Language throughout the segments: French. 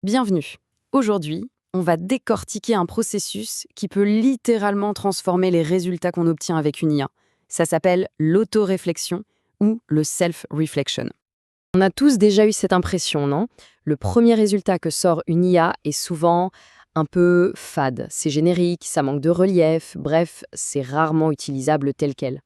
Bienvenue. Aujourd'hui, on va décortiquer un processus qui peut littéralement transformer les résultats qu'on obtient avec une IA. Ça s'appelle l'autoréflexion ou le self-reflection. On a tous déjà eu cette impression, non? Le premier résultat que sort une IA est souvent un peu fade. C'est générique, ça manque de relief, bref, c'est rarement utilisable tel quel.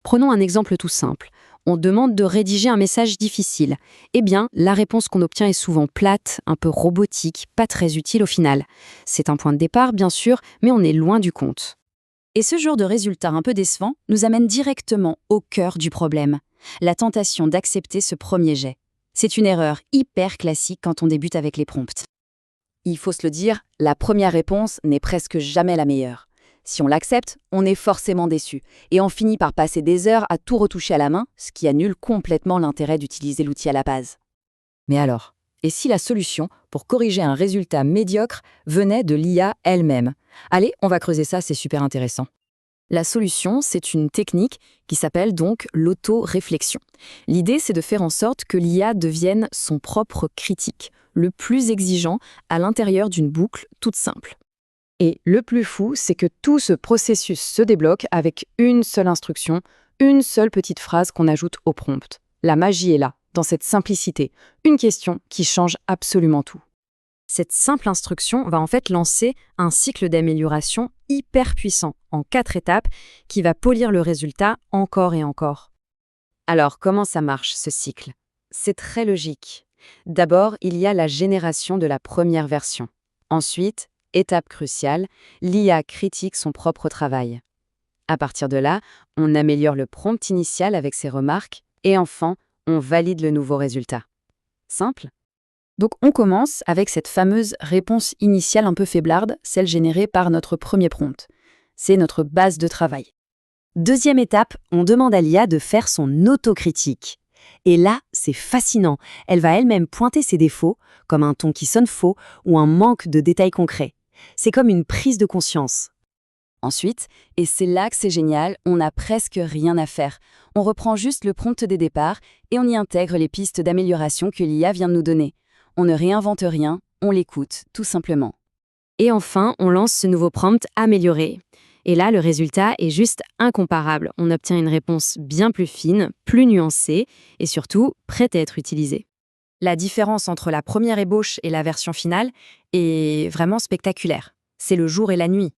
Prenons un exemple tout simple. On demande de rédiger un message difficile. Eh bien, la réponse qu'on obtient est souvent plate, un peu robotique, pas très utile au final. C'est un point de départ, bien sûr, mais on est loin du compte. Et ce genre de résultat un peu décevant nous amène directement au cœur du problème, la tentation d'accepter ce premier jet. C'est une erreur hyper classique quand on débute avec les prompts. Il faut se le dire, la première réponse n'est presque jamais la meilleure. Si on l'accepte, on est forcément déçu, et on finit par passer des heures à tout retoucher à la main, ce qui annule complètement l'intérêt d'utiliser l'outil à la base. Mais alors, et si la solution pour corriger un résultat médiocre venait de l'IA elle-même? Allez, on va creuser ça, c'est super intéressant. La solution, c'est une technique qui s'appelle donc l'auto-réflexion. L'idée, c'est de faire en sorte que l'IA devienne son propre critique, le plus exigeant à l'intérieur d'une boucle toute simple. Et le plus fou, c'est que tout ce processus se débloque avec une seule instruction, une seule petite phrase qu'on ajoute au prompt. La magie est là, dans cette simplicité, une question qui change absolument tout. Cette simple instruction va en fait lancer un cycle d'amélioration hyper puissant en 4 étapes qui va polir le résultat encore et encore. Alors, comment ça marche, ce cycle? C'est très logique. D'abord, il y a la génération de la première version. Ensuite, étape cruciale, l'IA critique son propre travail. À partir de là, on améliore le prompt initial avec ses remarques et enfin, on valide le nouveau résultat. Simple? Donc on commence avec cette fameuse réponse initiale un peu faiblarde, celle générée par notre premier prompt. C'est notre base de travail. Deuxième étape, on demande à l'IA de faire son autocritique. Et là, c'est fascinant. Elle va elle-même pointer ses défauts, comme un ton qui sonne faux ou un manque de détails concrets. C'est comme une prise de conscience. Ensuite, et c'est là que c'est génial, on n'a presque rien à faire. On reprend juste le prompt des départs et on y intègre les pistes d'amélioration que l'IA vient de nous donner. On ne réinvente rien, on l'écoute, tout simplement. Et enfin, on lance ce nouveau prompt amélioré. Et là, le résultat est juste incomparable. On obtient une réponse bien plus fine, plus nuancée et surtout prête à être utilisée. La différence entre la première ébauche et la version finale est vraiment spectaculaire. C'est le jour et la nuit.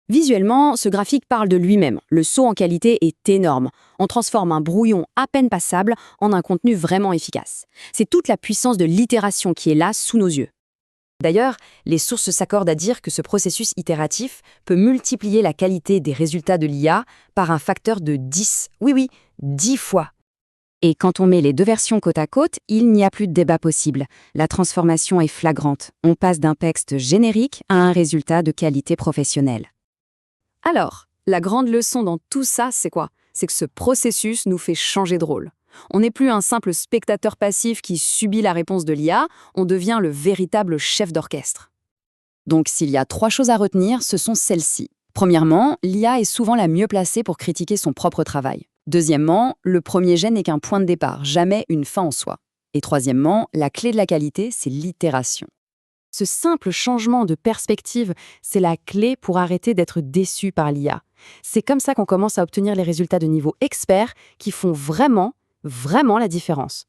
Visuellement, ce graphique parle de lui-même. Le saut en qualité est énorme. On transforme un brouillon à peine passable en un contenu vraiment efficace. C'est toute la puissance de l'itération qui est là sous nos yeux. D'ailleurs, les sources s'accordent à dire que ce processus itératif peut multiplier la qualité des résultats de l'IA par un facteur de 10. Oui, 10 fois. Et quand on met les deux versions côte à côte, il n'y a plus de débat possible. La transformation est flagrante. On passe d'un texte générique à un résultat de qualité professionnelle. Alors, la grande leçon dans tout ça, c'est quoi? C'est que ce processus nous fait changer de rôle. On n'est plus un simple spectateur passif qui subit la réponse de l'IA, on devient le véritable chef d'orchestre. Donc s'il y a 3 choses à retenir, ce sont celles-ci. Premièrement, l'IA est souvent la mieux placée pour critiquer son propre travail. Deuxièmement, le premier jet n'est qu'un point de départ, jamais une fin en soi. Et troisièmement, la clé de la qualité, c'est l'itération. Ce simple changement de perspective, c'est la clé pour arrêter d'être déçu par l'IA. C'est comme ça qu'on commence à obtenir les résultats de niveau expert qui font vraiment la différence.